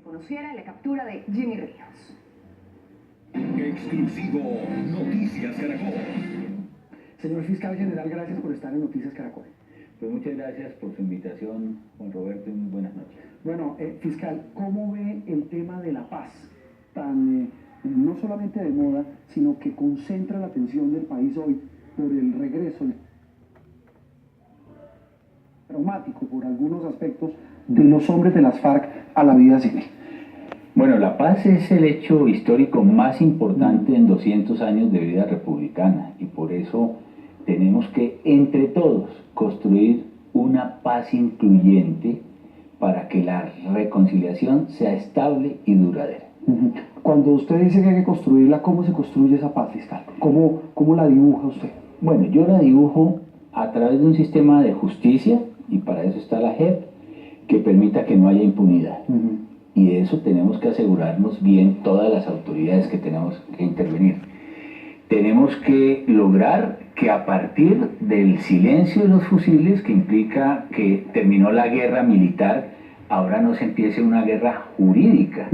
conociera la captura de Jimmy Ríos. Exclusivo Noticias Caracol. Señor Fiscal General, gracias por estar en Noticias Caracol. Pues muchas gracias por su invitación, Juan Roberto, y muy buenas noches. Bueno, fiscal, ¿cómo ve el tema de la paz, tan no solamente de moda, sino que concentra la atención del país hoy por el regreso traumático por algunos aspectos de los hombres de las FARC a la vida civil? Bueno, la paz es el hecho histórico más importante en 200 años de vida republicana, y por eso tenemos que, entre todos, construir una paz incluyente para que la reconciliación sea estable y duradera. Cuando usted dice que hay que construirla, ¿cómo se construye esa paz, fiscal? ¿Cómo la dibuja usted? Bueno, yo la dibujo a través de un sistema de justicia, y para eso está la JEP, que permita que no haya impunidad. Y de eso tenemos que asegurarnos bien todas las autoridades que tenemos que intervenir. Tenemos que lograr que a partir del silencio de los fusiles, que implica que terminó la guerra militar, ahora no se empiece una guerra jurídica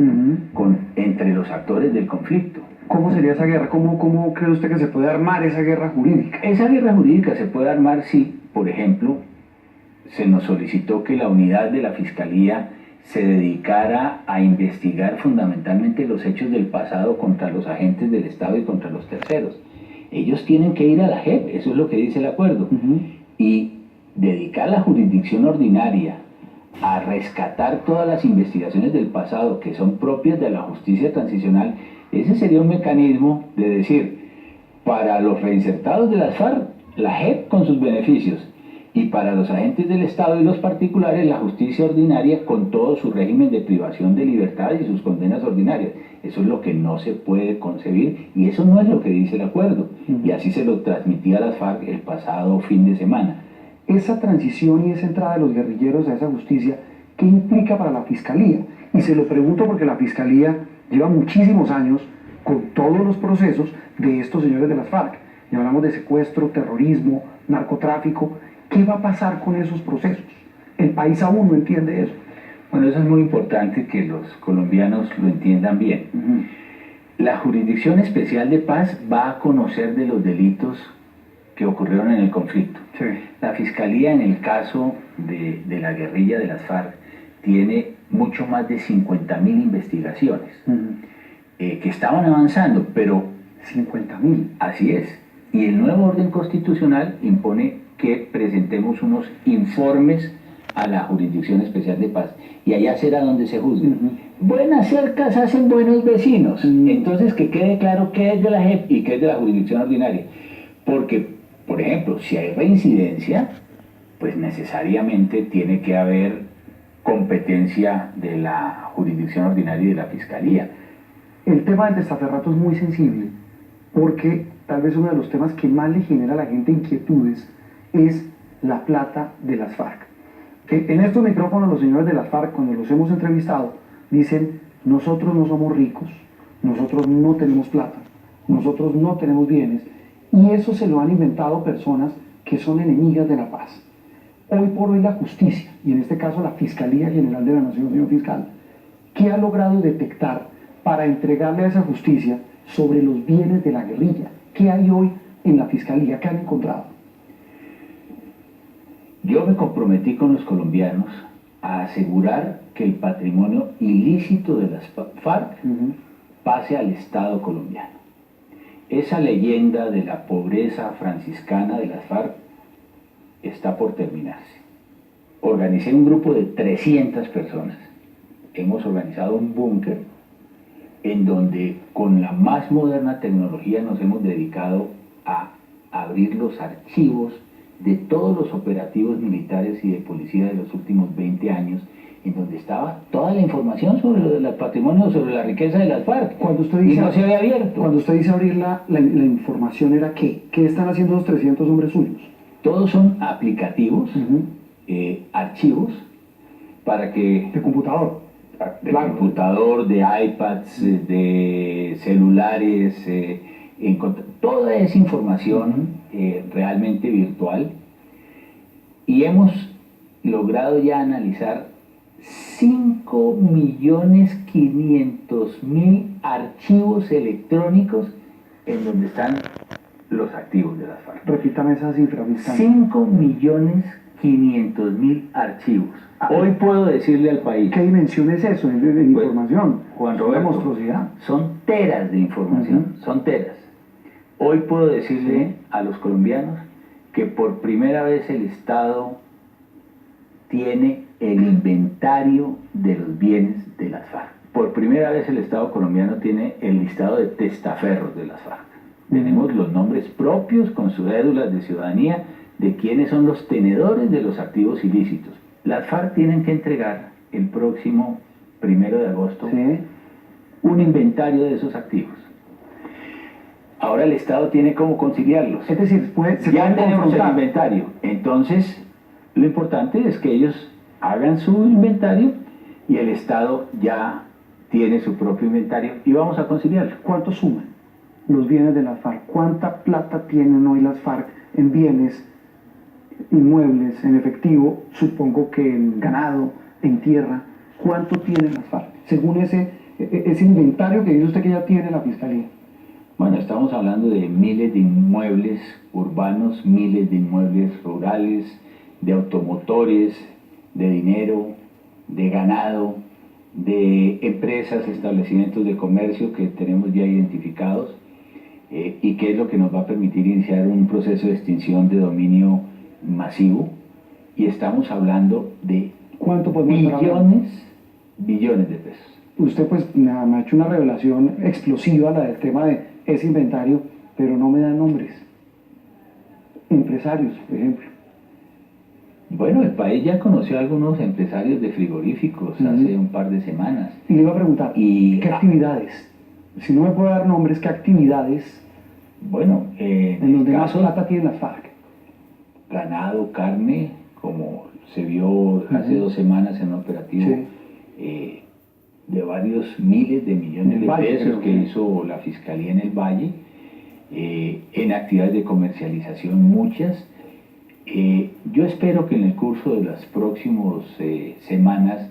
entre los actores del conflicto. ¿Cómo sería esa guerra? ¿Cómo cree usted que se puede armar esa guerra jurídica? Esa guerra jurídica se puede armar si, por ejemplo, se nos solicitó que la unidad de la Fiscalía se dedicara a investigar fundamentalmente los hechos del pasado contra los agentes del Estado y contra los terceros. Ellos tienen que ir a la JEP, eso es lo que dice el acuerdo, y dedicar la jurisdicción ordinaria a rescatar todas las investigaciones del pasado que son propias de la justicia transicional. Ese sería un mecanismo de decir, para los reinsertados de las FARC, la JEP con sus beneficios, y para los agentes del Estado y los particulares, la justicia ordinaria con todo su régimen de privación de libertad y sus condenas ordinarias. Eso es lo que no se puede concebir, y eso no es lo que dice el acuerdo. Y así se lo transmitía a las FARC el pasado fin de semana. Esa transición y esa entrada de los guerrilleros a esa justicia, ¿qué implica para la Fiscalía? Y se lo pregunto porque la Fiscalía lleva muchísimos años con todos los procesos de estos señores de las FARC. Y hablamos de secuestro, terrorismo, narcotráfico. ¿Qué va a pasar con esos procesos? El país aún no entiende eso. Bueno, eso es muy importante que los colombianos lo entiendan bien. La Jurisdicción Especial de Paz va a conocer de los delitos que ocurrieron en el conflicto. Sí. La Fiscalía, en el caso de la guerrilla de las FARC, tiene mucho más de 50.000 investigaciones que estaban avanzando, pero... 50.000. Así es. Y el nuevo orden constitucional impone que presentemos unos informes a la Jurisdicción Especial de Paz, y allá será donde se juzgue. Buenas cercas hacen buenos vecinos. Entonces, que quede claro qué es de la JEP y qué es de la Jurisdicción Ordinaria. Porque, por ejemplo, si hay reincidencia, pues necesariamente tiene que haber competencia de la Jurisdicción Ordinaria y de la Fiscalía. El tema del testaferrato es muy sensible, porque tal vez uno de los temas que más le genera a la gente inquietudes es la plata de las FARC. En estos micrófonos los señores de las FARC, cuando los hemos entrevistado, dicen: nosotros no somos ricos, nosotros no tenemos plata, nosotros no tenemos bienes, y eso se lo han inventado personas que son enemigas de la paz. Hoy por hoy la justicia, y en este caso la Fiscalía General de la Nación, señor fiscal, ¿qué ha logrado detectar para entregarle a esa justicia sobre los bienes de la guerrilla? ¿Qué hay hoy en la Fiscalía? ¿Qué han encontrado? Yo me comprometí con los colombianos a asegurar que el patrimonio ilícito de las FARC pase al Estado colombiano. Esa leyenda de la pobreza franciscana de las FARC está por terminarse. Organicé un grupo de 300 personas. Hemos organizado un búnker en donde con la más moderna tecnología nos hemos dedicado a abrir los archivos de todos los operativos militares y de policía de los últimos 20 años, en donde estaba toda la información sobre el patrimonio, sobre la riqueza de las FARC. Cuando usted dice, y no se había abierto. Cuando usted dice abrir la información, ¿era qué? ¿Qué están haciendo los 300 hombres suyos? Todos son aplicativos, archivos, para que... ¿De computador? De computador, de iPads, de celulares, toda esa información realmente virtual, y hemos logrado ya analizar 5.500.000 archivos electrónicos en donde están los activos de las FARC. Repítame esa cifra, fiscal. 5.500.000 archivos. Hoy puedo decirle al país... ¿Qué dimensión es eso de información? Juan Es una Roberto, monstruosidad. son teras de información, son teras. Hoy puedo decirle a los colombianos que por primera vez el Estado tiene el inventario de los bienes de las FARC. Por primera vez el Estado colombiano tiene el listado de testaferros de las FARC. Tenemos los nombres propios con sus cédulas de ciudadanía de quiénes son los tenedores de los activos ilícitos. Las FARC tienen que entregar el próximo 1 de agosto un inventario de esos activos. Ahora el Estado tiene cómo conciliarlos. Es decir, se ya pueden tenemos el confrontar. inventario. Entonces, lo importante es que ellos hagan su inventario y el Estado ya tiene su propio inventario y vamos a conciliarlo. ¿Cuánto suman los bienes de las FARC? ¿Cuánta plata tienen hoy las FARC en bienes inmuebles, en efectivo, supongo que en ganado, en tierra? ¿Cuánto tienen las FARC? Según ese inventario que dice usted que ya tiene la Fiscalía. Bueno, estamos hablando de miles de inmuebles urbanos, miles de inmuebles rurales, de automotores, de dinero, de ganado, de empresas, establecimientos de comercio que tenemos ya identificados y que es lo que nos va a permitir iniciar un proceso de extinción de dominio masivo. Y estamos hablando de ¿Cuánto podemos estar hablando? billones de pesos. Usted pues me ha hecho una revelación explosiva, la del tema de ese inventario, pero no me da nombres. Empresarios, por ejemplo. Bueno, el país ya conoció a algunos empresarios de frigoríficos hace un par de semanas. Y le iba a preguntar, ¿qué actividades? Si no me puede dar nombres, ¿qué actividades Bueno, en donde más plata tienen las FARC? Ganado, carne, como se vio hace 2 semanas en un operativo de varios miles de millones de pesos que hizo la Fiscalía en el Valle, en actividades de comercialización muchas. Yo espero que en el curso de las próximas semanas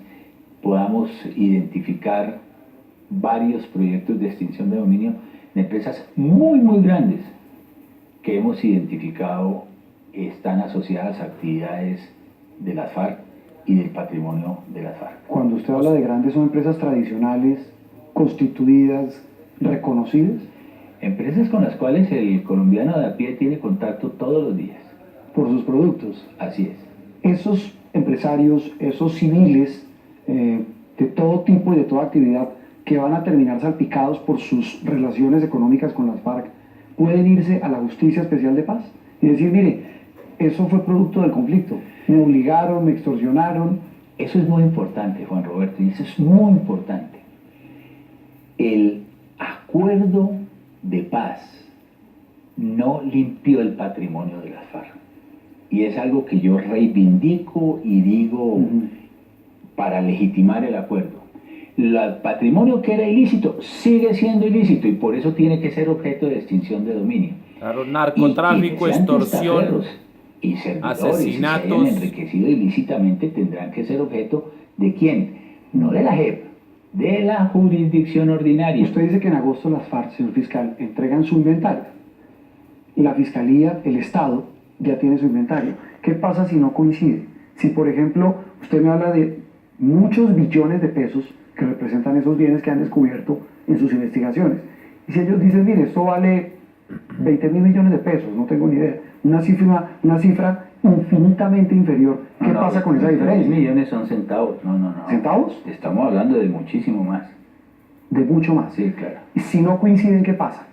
podamos identificar varios proyectos de extinción de dominio de empresas muy grandes que hemos identificado están asociadas a actividades de las FARC y del patrimonio de las FARC. Cuando usted habla de grandes, ¿son empresas tradicionales, constituidas, reconocidas? Empresas con las cuales el colombiano de a pie tiene contacto todos los días. Por sus productos. Así es. Esos empresarios, esos civiles, de todo tipo y de toda actividad, que van a terminar salpicados por sus relaciones económicas con las FARC, pueden irse a la Justicia Especial de Paz y decir, mire, eso fue producto del conflicto, me obligaron, me extorsionaron. Eso es muy importante, Juan Roberto, y eso es muy importante. El acuerdo de paz no limpió el patrimonio de las FARC. Y es algo que yo reivindico y digo para legitimar el acuerdo. El patrimonio que era ilícito sigue siendo ilícito y por eso tiene que ser objeto de extinción de dominio. Claro, narcotráfico, extorsión, y servidores, asesinatos. Si se hayan enriquecido ilícitamente, tendrán que ser objeto ¿de quién? No de la JEP, de la jurisdicción ordinaria. Usted dice que en agosto las FARC, señor fiscal, entregan su inventario. La Fiscalía, el Estado, ya tiene su inventario. ¿Qué pasa si no coincide? Si, por ejemplo, usted me habla de muchos billones de pesos que representan esos bienes que han descubierto en sus investigaciones. Y si ellos dicen, mire, esto vale 20.000 millones de pesos, no tengo ni idea, una cifra infinitamente inferior, ¿qué pasa con esa diferencia? 20 millones son centavos, no. ¿Centavos? Estamos hablando de muchísimo más. De mucho más. Sí, claro. Y si no coinciden, ¿qué pasa?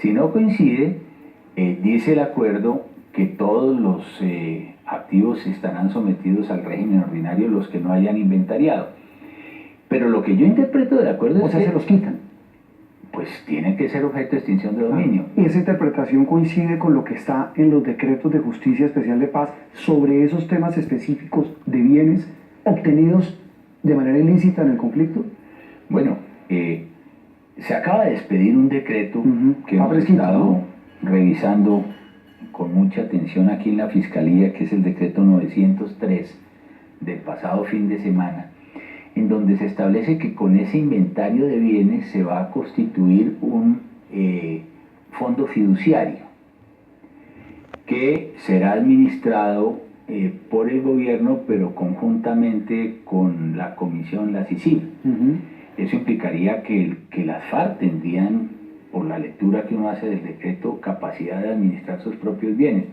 Si no coincide, dice el acuerdo que todos los activos estarán sometidos al régimen ordinario, los que no hayan inventariado. Pero lo que yo interpreto del acuerdo O sea, se los quitan. Pues tienen que ser objeto de extinción de dominio. Esa interpretación coincide con lo que está en los decretos de Justicia Especial de Paz sobre esos temas específicos de bienes obtenidos de manera ilícita en el conflicto. Bueno, se acaba de expedir un decreto que hemos estado revisando con mucha atención aquí en la Fiscalía, que es el decreto 903 del pasado fin de semana, en donde se establece que con ese inventario de bienes se va a constituir un fondo fiduciario que será administrado por el gobierno, pero conjuntamente con la comisión, la CICIG. Eso implicaría que las FARC tendrían, por la lectura que uno hace del decreto, capacidad de administrar sus propios bienes.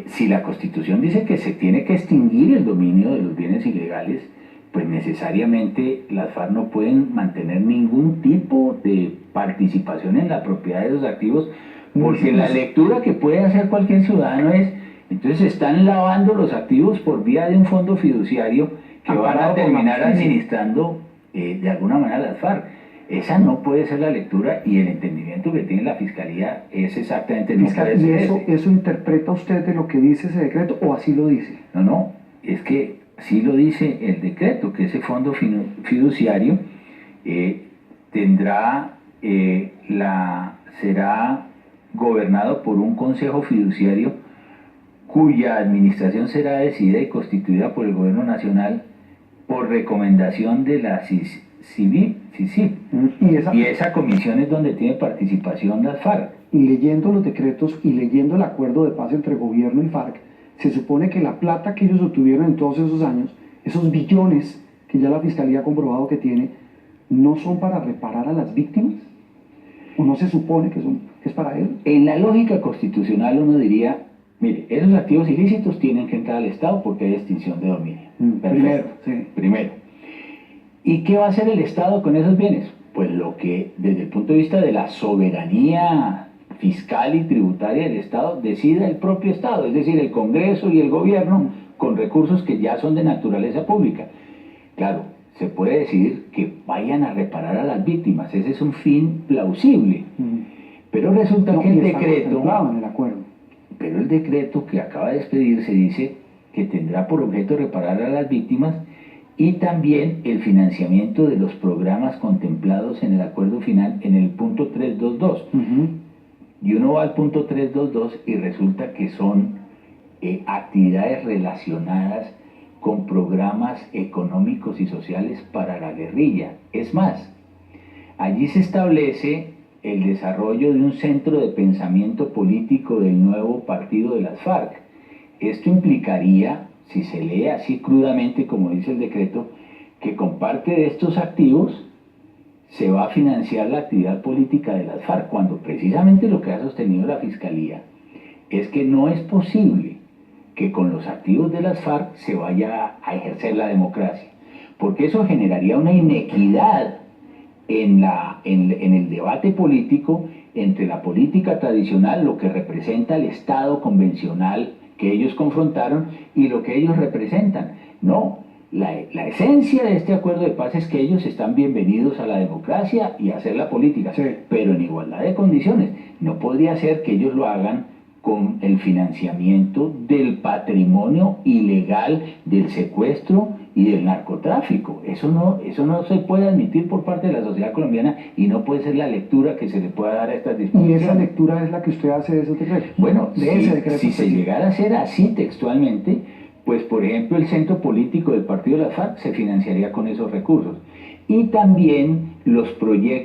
Si la Constitución dice que se tiene que extinguir el dominio de los bienes ilegales, pues necesariamente las FARC no pueden mantener ningún tipo de participación en la propiedad de esos activos, porque la lectura que puede hacer cualquier ciudadano es, entonces están lavando los activos por vía de un fondo fiduciario que van a terminar administrando de alguna manera las FARC. Esa no puede ser la lectura, y el entendimiento que tiene la Fiscalía es exactamente el mismo. ¿Y eso interpreta usted de lo que dice ese decreto o así lo dice? No, es que sí lo dice el decreto, que ese fondo fiduciario será gobernado por un consejo fiduciario cuya administración será decidida y constituida por el gobierno nacional por recomendación de la CICIG. Y esa comisión es donde tiene participación las FARC. Y leyendo los decretos y leyendo el acuerdo de paz entre gobierno y FARC, se supone que la plata que ellos obtuvieron en todos esos años, esos billones que ya la Fiscalía ha comprobado que tiene, ¿no son para reparar a las víctimas? ¿O no se supone que es para ellos? En la lógica constitucional uno diría, mire, esos activos ilícitos tienen que entrar al Estado porque hay extinción de dominio. Primero. ¿Y qué va a hacer el Estado con esos bienes? Pues lo que desde el punto de vista de la soberanía fiscal y tributaria del Estado decida el propio Estado, es decir, el Congreso y el gobierno, con recursos que ya son de naturaleza pública. Claro, se puede decidir que vayan a reparar a las víctimas, ese es un fin plausible. Pero resulta que el decreto, en el acuerdo. Pero el decreto que acaba de expedirse dice que tendrá por objeto reparar a las víctimas y también el financiamiento de los programas contemplados en el acuerdo final en el punto 322. Y uno va al punto 322 y resulta que son actividades relacionadas con programas económicos y sociales para la guerrilla. Es más, allí se establece el desarrollo de un centro de pensamiento político del nuevo partido de las FARC. Esto implicaría, si se lee así crudamente como dice el decreto, que con parte de estos activos se va a financiar la actividad política de las FARC, cuando precisamente lo que ha sostenido la Fiscalía es que no es posible que con los activos de las FARC se vaya a ejercer la democracia, porque eso generaría una inequidad en el debate político entre la política tradicional, lo que representa el Estado convencional que ellos confrontaron, y lo que ellos representan. No, la esencia de este acuerdo de paz es que ellos están bienvenidos a la democracia y a hacer la política, pero en igualdad de condiciones. No podría ser que ellos lo hagan con el financiamiento del patrimonio ilegal, del secuestro y del narcotráfico. Eso no se puede admitir por parte de la sociedad colombiana y no puede ser la lectura que se le pueda dar a estas disposiciones. ¿Y esa lectura es la que usted hace de ese decreto? Bueno, si se llegara a hacer así textualmente, pues por ejemplo el centro político del partido de la FARC se financiaría con esos recursos. Y también los proyectos